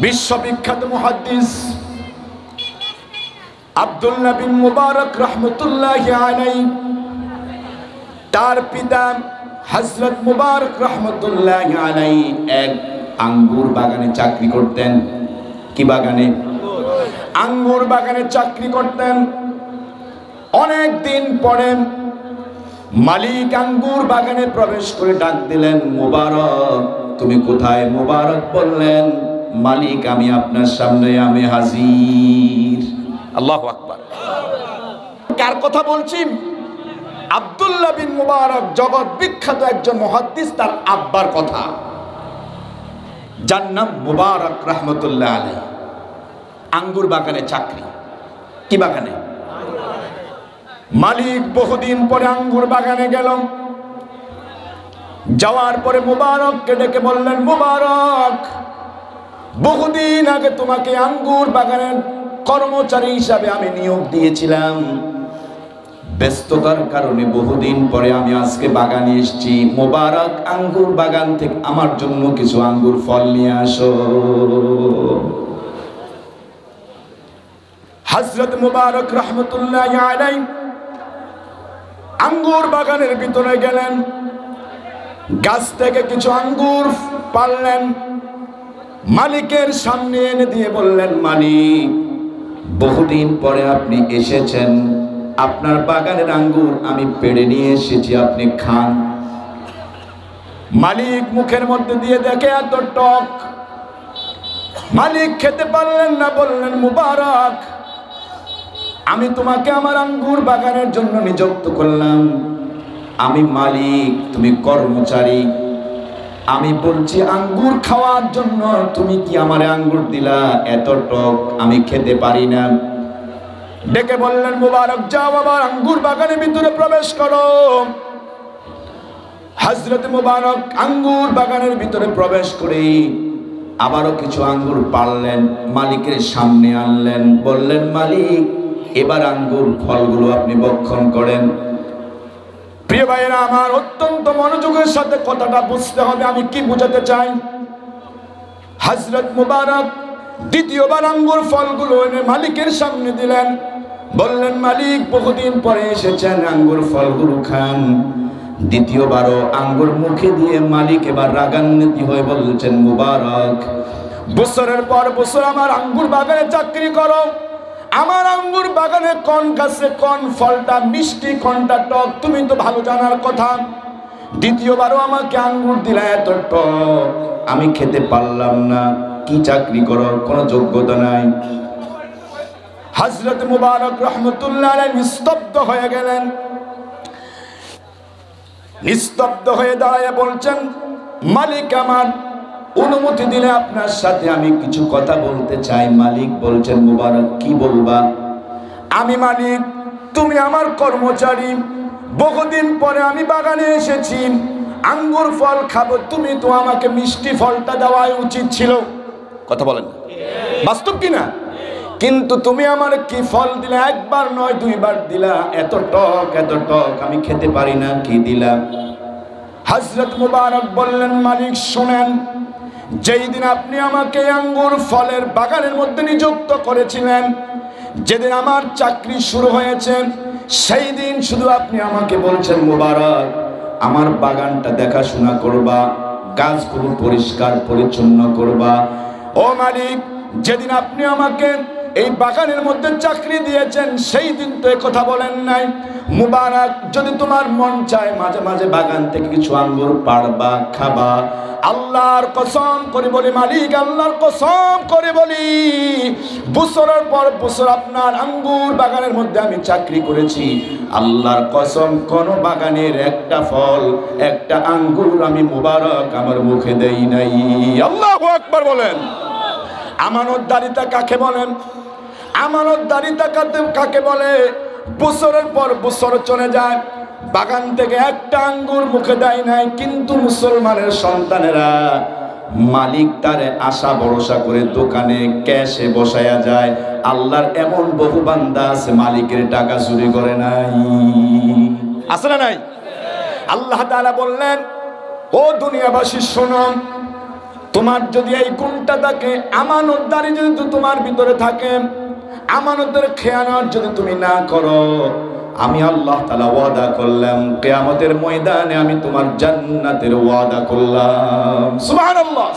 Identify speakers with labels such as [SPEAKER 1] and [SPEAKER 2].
[SPEAKER 1] বিশ্ববিখ্যাত মুহাদ্দিস আব্দুল্লাহ বিন মুবারক রাহমাতুল্লাহি আলাইহি, তার পিতা হযরত মুবারক রাহমাতুল্লাহি আলাইহি এক আঙ্গুর বাগানে চাকরি করতেন। কি বাগানে? আঙ্গুর বাগানে চাকরি করতেন। অনেক দিন পরে মালিক আঙ্গুর বাগানে প্রবেশ করে ডাক দিলেন, মুবারক তুমি কোথায়? মুবারক বললেন, মালিক আমি আপনার সামনে, আমি হাজির। আল্লাহু আকবার। কার কথা বলছি? আব্দুল্লাহ বিন মুবারক, জগৎ বিখ্যাত একজন মুহাদ্দিস, তার আব্বার কথা, যার নাম মুবারক রাহমাতুল্লাহ আলাইহি। আঙ্গুর বাগানে চাকরি। কি বাগানে? মালিক বহুদিন পরে আঙ্গুর বাগানে গেল। যাওয়ার পরে মুবারককে ডেকে বললেন, মুবারক বহুদিন আগে তোমাকে আঙ্গুর বাগানের কর্মচারী হিসাবে আমি নিয়োগ দিয়েছিলাম, ব্যস্ততার কারণে বহুদিন পরে আমি আজকে বাগানে এসেছি। মুবারক আঙ্গুর বাগান থেকে আমার জন্য কিছু আঙ্গুর ফল নিয়ে আসো। হযরত মুবারক রাহমাতুল্লাহি আলাইহি আঙ্গুর বাগানের ভিতরে গেলেন, গাছ থেকে কিছু আঙ্গুর পাড়লেন, মালিকের সামনে এনে দিয়ে বললেন, মালিক বহুদিন পরে আপনি এসেছেন, আপনার বাগানের আঙ্গুর আমি পেড়ে নিয়ে এসেছি, আপনি খান। মালিক মুখের মধ্যে দিয়ে দেখে এত টক, মালিক খেতে পারলেন না। বললেন, মুবারক আমি তোমাকে আমার আঙ্গুর বাগানের জন্য নিযুক্ত করলাম, আমি মালিক, তুমি কর্মচারী, আমি বলছি আঙ্গুর খাওয়ার জন্য, তুমি কি আমারে আঙ্গুর দিলা? এত টক আমি খেতে পারি না। ডেকে বললেন, মুবারক যাও আবার আঙ্গুর বাগানের ভিতরে প্রবেশ করো। হযরত মুবারক আঙ্গুর বাগানের ভিতরে প্রবেশ করে আবারও কিছু আঙ্গুর পাড়লেন, মালিকের সামনে আনলেন, বললেন, মালিক এবার আঙ্গুর ফলগুলো আপনি ভক্ষণ করেন। প্রিয় ভাইয়েরা আমার, অত্যন্ত মনোযোগের সাথে কথাটা বুঝতে হবে, আমি কি বোঝাতে চাই। হযরত মুবারক দ্বিতীয়বার আঙ্গুর ফলগুলো এনে মালিকের সামনে দিলেন, বললেন, মালিক বহুদিন পরে এসেছেন, আঙ্গুর ফলগুলো খান। দ্বিতীয়বারও আঙ্গুর মুখে দিয়ে মালিক এবার রাগান্বিত হয়ে বলছেন, মুবারক বছরের পর বছর আমার আঙ্গুর বাগানে চাকরি করো, আমার আঙ্গুর বাগানে কোন গাছে কোন ফলটা মিষ্টি কোনটা টক তুমি তো ভালো জানার কথা। দ্বিতীয়বারও আমাকে আঙ্গুর দিলা, এত টক আমি খেতে পারলাম না। কি চাকরি করো? কোনো যোগ্যতা নাই। হযরত মুবারক রাহমাতুল্লাহ আলাইহি নিস্তব্ধ হয়ে গেলেন। নিস্তব্ধ হয়ে দাঁড়িয়ে বলছেন, মালিক আমার অনুমতি দিলে আপনার সাথে আমি কিছু কথা বলতে চাই। মালিক বলছেন, মুবারক কি বলবা? আমি মালিক, তুমি আমার কর্মচারী, বহুদিন পরে আমি বাগানে এসেছি, আঙ্গুর ফল খাবো, তুমি তো আমাকে মিষ্টি ফলটা দেওয়াই উচিত ছিল। কথা বলেন, বাস্তব কিনা? কিন্তু তুমি আমার কি ফল দিলা? একবার নয় দুইবার দিলা, এত টক এত টক আমি খেতে পারি না, কি দিলা? হযরত মুবারক বললেন, মালিক শোনেন, যেই দিন আপনি আমাকে আঙ্গুর ফলের বাগানের মধ্যে নিযুক্ত করেছিলেন, যেদিন আমার চাকরি শুরু হয়েছে, সেই দিন শুধু আপনি আমাকে বলছেন, মুবারক আমার বাগানটা দেখাশোনা করবা, গাছগুলো পরিষ্কার পরিচ্ছন্ন করবা। ও মালিক, যেদিন আপনি আমাকে এই বাগানের মধ্যে চাকরি দিয়েছেন, সেই দিন তো কথা বলেন নাই, মুবারক যদি তোমার মন চায় মাঝে মাঝে বাগান থেকে কিছু আঙ্গুর পাড়বা, খাবা। আল্লাহর কসম করে বলি মালিক, আল্লাহর কসম করে বলি, বছরের পর বছর আপনার আঙ্গুর বাগানের মধ্যে আমি চাকরি করেছি, আল্লাহর কসম কোন বাগানের একটা ফল একটা আঙ্গুর আমি মুবারক আমার মুখে দেই নাই। আল্লাহু আকবার বলেন। আমানতদারিতা কাকে বলেন? আমানতদারিতা কাকে বলে? বছরের পর বছর চলে যায়, বাগান থেকে একটা আঙ্গুর মুখে দেয় নাই, কিন্তু মুসলমানের সন্তানেরা মালিক তারে আশা ভরসা করে দোকানে ক্যাশে বসায়া যায়। আল্লাহর এমন বহু বান্দা আছে মালিকের টাকা চুরি করে নাই, আছে না নাই? আল্লাহ তাআলা বললেন, ও দুনিয়াবাসী শোনো, তোমার যদি এই গুণটা থাকে, আমানতদারি যদি তোমার ভিতরে থাকে, আমানতের খেয়ানত যদি তুমি না করো, আমি আল্লাহ তাআলা ওয়াদা করলাম কিয়ামতের ময়দানে আমি তোমার জান্নাতের ওয়াদা করলাম। সুবহানাল্লাহ।